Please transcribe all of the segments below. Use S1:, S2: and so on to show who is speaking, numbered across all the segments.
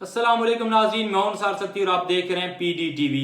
S1: अस्सलाम वालेकुम नाज़रीन, मैं हूं सार सत्ती और आप देख रहे हैं PDTV।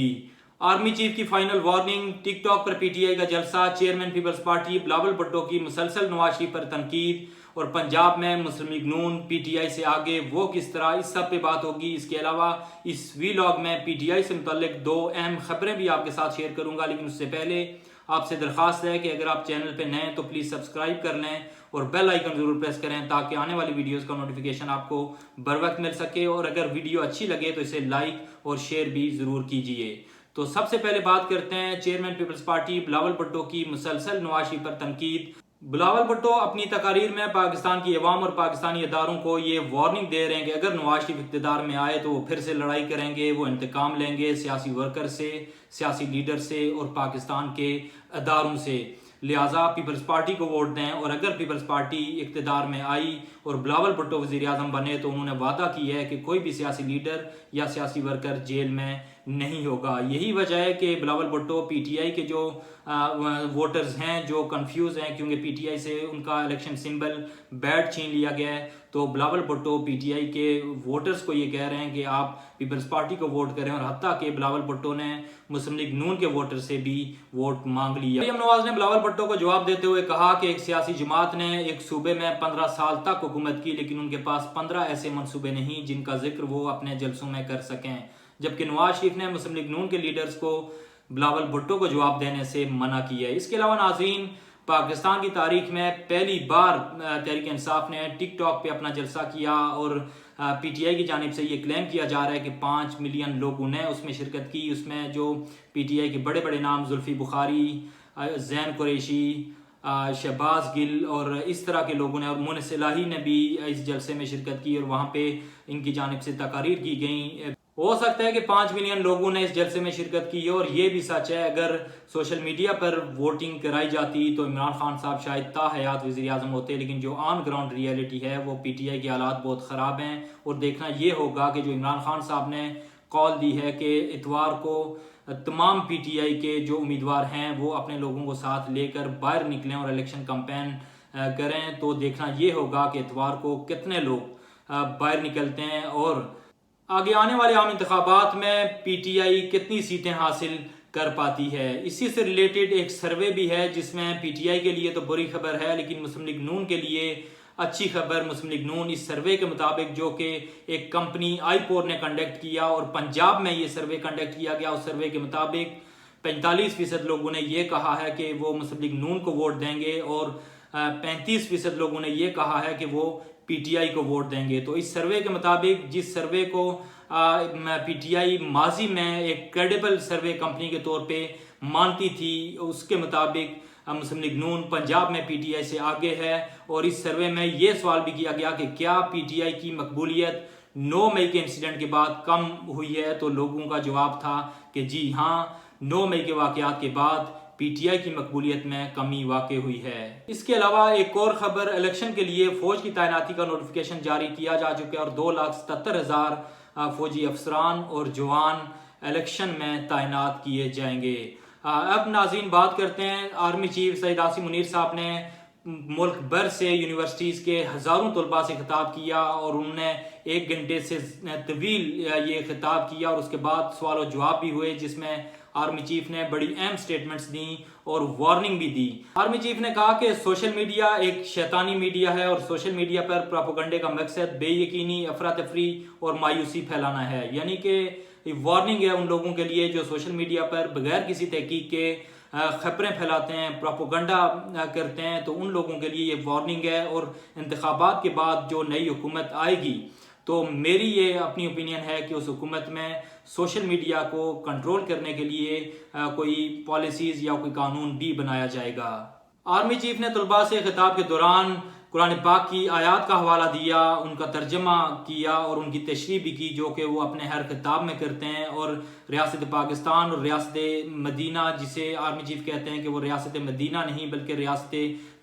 S1: आर्मी चीफ की फाइनल वार्निंग, टिकटॉक पर PTI का जलसा, चेयरमैन पीपल्स पार्टी बिलावल भुट्टो की मुसलसल नवाज शरीफ पर तनकीद और पंजाब में मुस्लिम लीग नून PTI से आगे वो किस तरह, इस सब पे बात होगी। इसके अलावा इस वीलॉग में PTI से मुतल्लिक दो अहम खबरें भी आपके साथ शेयर करूंगा, लेकिन उससे पहले आपसे दरख्वास्त है कि अगर आप चैनल पे नए हैं तो प्लीज़ सब्सक्राइब कर लें और बेल आइकन ज़रूर प्रेस करें ताकि आने वाली वीडियोस का नोटिफिकेशन आपको बर वक्त मिल सके। और अगर वीडियो अच्छी लगे तो इसे लाइक और शेयर भी ज़रूर कीजिए। तो सबसे पहले बात करते हैं चेयरमैन पीपल्स पार्टी बिलावल भुट्टो की मुसलसल नवाज शरीफ पर तनकीद। बिलावल भुट्टो अपनी तकारीर में पाकिस्तान की अवाम और पाकिस्तानी इदारों को ये वार्निंग दे रहे हैं कि अगर नवाज शरीफ इक़्तिदार में आए तो वो फिर से लड़ाई करेंगे, वो इंतकाम लेंगे सियासी वर्कर से, सियासी लीडर से और पाकिस्तान के इदारों से। लिहाजा पीपल्स पार्टी को वोट दें और अगर पीपल्स पार्टी इक़्तिदार में आई और बिलावल भुट्टो वज़ीर आज़म बने तो उन्होंने वादा किया है कि कोई भी सियासी लीडर या सियासी वर्कर जेल में नहीं होगा। यही वजह है कि बिलावल भुट्टो PTI के जो वोटर्स हैं जो कंफ्यूज हैं क्योंकि PTI से उनका इलेक्शन सिंबल बैट छीन लिया गया है, तो बिलावल भुट्टो PTI के वोटर्स को ये कह रहे हैं कि आप पीपल्स पार्टी को वोट करें। और हत्ता कि बिलावल भुट्टो ने मुस्लिम लीग नून के वोटर से भी वोट मांग लिया। मरियम नवाज ने बिलावल भुट्टो को जवाब देते हुए कहा कि एक सियासी जमात ने एक सूबे में 15 साल तक हुकूमत की, लेकिन उनके पास 15 ऐसे मनसूबे नहीं जिनका जिक्र वो अपने जलसों में कर सकें। जबकि नवाज शरीफ ने मुस्लिम लीग नून के लीडर्स को बिलावल भुट्टो को जवाब देने से मना किया है। इसके अलावा नाज़रीन, पाकिस्तान की तारीख में पहली बार तहरीक इंसाफ ने टिकटॉक पे अपना जलसा किया और PTI की जानिब से ये क्लेम किया जा रहा है कि 5 मिलियन लोगों ने उसमें शिरकत की। उसमें जो PTI के बड़े बड़े नाम जुल्फी बुखारी, जैन कुरैशी, शहबाज गिल और इस तरह के लोगों ने और मुनिस इलाही ने भी इस जलसे में शिरकत की और वहाँ पे इनकी जानिब से तकारीर की गई। हो सकता है कि 5 मिलियन लोगों ने इस जलसे में शिरकत की और ये भी सच है अगर सोशल मीडिया पर वोटिंग कराई जाती तो इमरान खान साहब शायद ताहयात वज़ीर आज़म होते, लेकिन जो ऑन ग्राउंड रियलिटी है वो PTI के हालात बहुत ख़राब हैं। और देखना ये होगा कि जो इमरान खान साहब ने कॉल दी है कि इतवार को तमाम PTI के जो उम्मीदवार हैं वो अपने लोगों को साथ लेकर बाहर निकलें और इलेक्शन कैंपेन करें, तो देखना ये होगा कि इतवार को कितने लोग बाहर निकलते हैं और आगे आने वाले आम इंतखाबात में PTI कितनी सीटें हासिल कर पाती है। इसी से रिलेटेड एक सर्वे भी है जिसमें PTI के लिए तो बुरी खबर है, लेकिन मुस्लिम लीग नून के लिए अच्छी खबर। मुस्लिम लीग नून इस सर्वे के मुताबिक जो कि एक कंपनी iPoll ने कंडक्ट किया और पंजाब में ये सर्वे कंडक्ट किया गया, उस सर्वे के मुताबिक 45% लोगों ने ये कहा है कि वो मुस्लिम लीग नून को वोट देंगे और 35% लोगों ने ये कहा है कि वो PTI को वोट देंगे। तो इस सर्वे के मुताबिक, जिस सर्वे को PTI माजी में एक क्रेडिबल सर्वे कंपनी के तौर पे मानती थी, उसके मुताबिक मुस्लिम लीग नून पंजाब में PTI से आगे है। और इस सर्वे में ये सवाल भी किया गया कि क्या PTI की मकबूलियत 9 मई के इंसिडेंट के बाद कम हुई है, तो लोगों का जवाब था कि जी हाँ, 9 मई के वाक़यात के बाद PTI की मकबूलियत में कमी वाक़ हुई है। इसके अलावा एक और खबर, इलेक्शन के लिए फ़ौज की तैनाती का नोटिफिकेशन जारी किया जा चुका है और 2,77,000 फ़ौजी अफसरान और जवान इलेक्शन में तैनात किए जाएंगे। अब नाज़रीन बात करते हैं, आर्मी चीफ सईद आसिम मुनीर साहब ने मुल्क भर से यूनिवर्सिटीज़ के हज़ारों तलबा से खिताब किया और उन्होंने 1 घंटे से तवील ये खिताब किया और उसके बाद सवाल और जवाब भी हुए, जिसमें आर्मी चीफ ने बड़ी अहम स्टेटमेंट्स दी और वार्निंग भी दी। आर्मी चीफ ने कहा कि सोशल मीडिया एक शैतानी मीडिया है और सोशल मीडिया पर प्रोपेगेंडे का मकसद बेयकीनी, अफरा तफरी और मायूसी फैलाना है। यानी कि वार्निंग है उन लोगों के लिए जो सोशल मीडिया पर बगैर किसी तहकीक के खबरें फैलाते हैं, प्रोपेगेंडा करते हैं, तो उन लोगों के लिए ये वार्निंग है। और इंतखाबात के बाद जो नई हुकूमत आएगी तो मेरी ये अपनी ओपिनियन है कि उस हुकूमत में सोशल मीडिया को कंट्रोल करने के लिए कोई पॉलिसीज़ या कोई कानून भी बनाया जाएगा। आर्मी चीफ ने तलबा से खिताब के दौरान कुरान पाक की आयात का हवाला दिया, उनका तर्जमा किया और उनकी तशरीह भी की जो कि वो अपने हर खिताब में करते हैं। और रियासत पाकिस्तान और रियासत मदीना, जिसे आर्मी चीफ कहते हैं कि वो रियासत मदीना नहीं बल्कि रियासत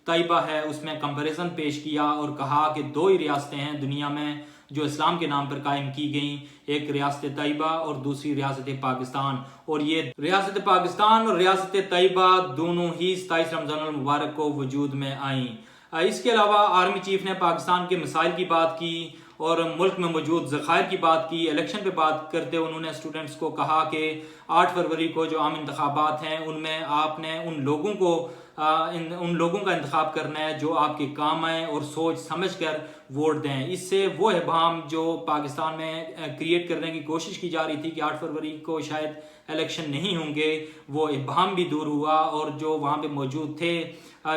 S1: तैयबा है, उसमें कंपैरिजन पेश किया और कहा कि 2 ही रियासतें हैं दुनिया में जो इस्लाम के नाम पर कायम की गई, एक रियासत तैयबा और दूसरी रियासत पाकिस्तान। और ये रियासत पाकिस्तान और रियासत तैयबा दोनों ही 27 रमज़ानुल मुबारक को वजूद में आई। इसके अलावा आर्मी चीफ ने पाकिस्तान के मसाइल की बात की और मुल्क में मौजूद ज़खायर की बात की। इलेक्शन पे बात करते हुए उन्होंने स्टूडेंट्स को कहा कि 8 फरवरी को जो आम इंतखाबात हैं उनमें आपने उन लोगों का इंतखाब करना है जो आपके काम आए और सोच समझ कर वोट दें। इससे वो इबाम जो पाकिस्तान में क्रिएट करने की कोशिश की जा रही थी कि 8 फरवरी को शायद इलेक्शन नहीं होंगे, वो इबाम भी दूर हुआ। और जो वहाँ पे मौजूद थे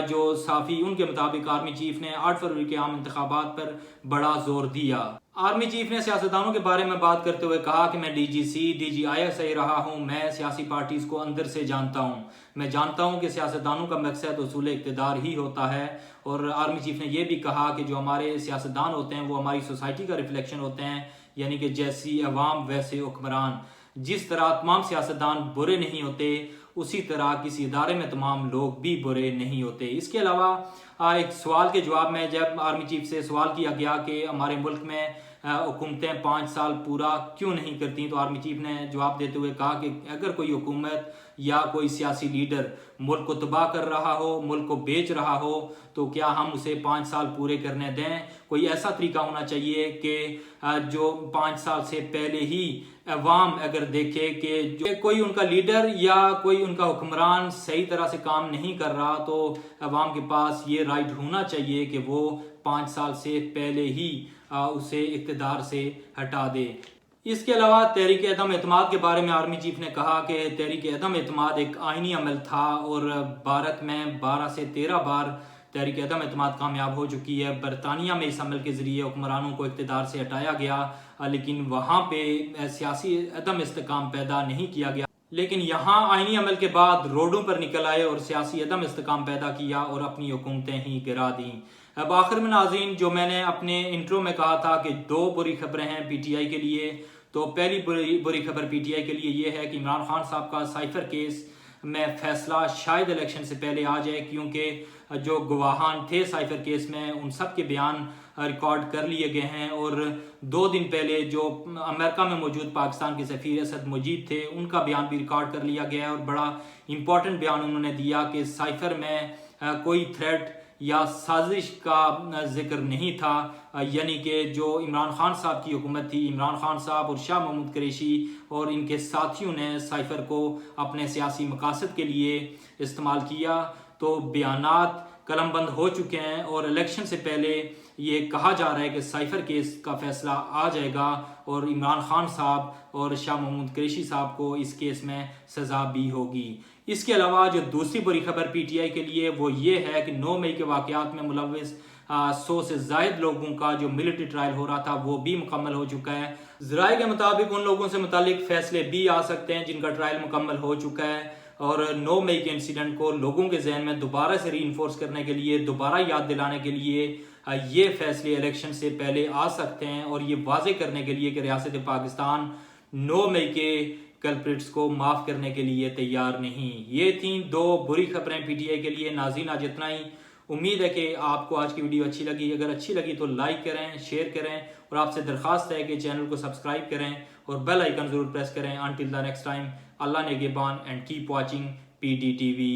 S1: जो साफ़ी, उनके मुताबिक आर्मी चीफ ने 8 फरवरी के आम इंतखाबात पर बड़ा जोर दिया। आर्मी चीफ ने सियासतदानों के बारे में बात करते हुए कहा कि मैं DGC DGISI रहा हूँ, मैं सियासी पार्टीज को अंदर से जानता हूँ, मैं जानता हूँ कि सियासतदानों का मकसद उसूल इक़्तिदार ही होता है। और आर्मी चीफ ने यह भी कहा कि जो हमारे सियासतदान होते हैं वो हमारी सोसाइटी का रिफ्लेक्शन होते हैं, यानी कि जैसी अवाम वैसे हुक्मरान। जिस तरह तमाम सियासतदान बुरे नहीं होते, उसी तरह किसी इदारे में तमाम लोग भी बुरे नहीं होते। इसके अलावा एक सवाल के जवाब में जब आर्मी चीफ से सवाल किया गया कि हमारे मुल्क में हुकूमतें 5 साल पूरा क्यों नहीं करती, तो आर्मी चीफ ने जवाब देते हुए कहा कि अगर कोई हुकूमत या कोई सियासी लीडर मुल्क को तबाह कर रहा हो, मुल्क को बेच रहा हो, तो क्या हम उसे 5 साल पूरे करने दें? कोई ऐसा तरीका होना चाहिए कि जो 5 साल से पहले ही अवाम अगर देखे कि जो कोई उनका लीडर या कोई उनका हुक्मरान सही तरह से काम नहीं कर रहा, तो अवाम के पास ये राइट होना चाहिए कि वो 5 साल से पहले ही उसे इक़्तिदार से हटा दे। इसके अलावा तहरीक अदम एतमाद के बारे में आर्मी चीफ ने कहा कि तहरीक अदम एतमाद एक आइनी अमल था और भारत में 12 से 13 बार तहरीक अदम एतमाद कामयाब हो चुकी है। बरतानिया में इस अमल के ज़रिए हुक्मरानों को इक़्तिदार से हटाया गया, लेकिन वहाँ पे सियासी अदम इस्तेकाम पैदा नहीं किया गया। लेकिन यहाँ आइनी अमल के बाद रोडों पर निकल आए और सियासी अदम इस्तेकाम पैदा किया और अपनी हुकूमतें ही गिरा दी। अब आखिर में नाज़रीन, जो मैंने अपने इंट्रो में कहा था कि 2 बुरी खबरें हैं PTI के लिए, तो पहली बुरी खबर PTI के लिए ये है कि इमरान खान साहब का साइफर केस में फैसला शायद इलेक्शन से पहले आ जाए, क्योंकि जो गवाहान थे साइफर केस में उन सब के बयान रिकॉर्ड कर लिए गए हैं। और 2 दिन पहले जो अमेरिका में मौजूद पाकिस्तान के सफ़ीर असद मुजीब थे, उनका बयान भी रिकॉर्ड कर लिया गया है और बड़ा इम्पोर्टेंट बयान उन्होंने दिया कि साइफर में कोई थ्रेट या साजिश का जिक्र नहीं था, यानी कि जो इमरान खान साहब की हुकूमत थी, इमरान खान साहब और शाह महमूद कुरैशी और इनके साथियों ने साइफर को अपने सियासी मकासद के लिए इस्तेमाल किया। तो बयानात कलमबंद हो चुके हैं और इलेक्शन से पहले ये कहा जा रहा है कि साइफर केस का फैसला आ जाएगा और इमरान खान साहब और शाह महमूद कुरैशी साहब को इस केस में सज़ा भी होगी। इसके अलावा जो दूसरी बुरी खबर PTI के लिए वो ये है कि 9 मई के वाक़यात में मुलव्विस 100 से ज़ायद लोगों का जो मिलिट्री ट्रायल हो रहा था वो भी मुकम्मल हो चुका है। ज़राए के मुताबिक उन लोगों से मुतालिक फैसले भी आ सकते हैं जिनका ट्रायल मुकम्मल हो चुका है। और 9 मई के इंसिडेंट को लोगों के जहन में दोबारा से रीइंफोर्स करने के लिए, दोबारा याद दिलाने के लिए ये फैसले इलेक्शन से पहले आ सकते हैं और ये वाजे करने के लिए कि रियासत पाकिस्तान 9 मई के कल्प्रिट्स को माफ़ करने के लिए तैयार नहीं। ये थी 2 बुरी खबरें PTI के लिए। नाज़रीन, आज इतना ही। उम्मीद है कि आपको आज की वीडियो अच्छी लगी। अगर अच्छी लगी तो लाइक करें, शेयर करें और आपसे दरख्वास्त है कि चैनल को सब्सक्राइब करें और बेल आइकन ज़रूर प्रेस करें। अनटिल द नेक्स्ट टाइम, अल्लाह नेगेबान एंड कीप वॉचिंग PDTV।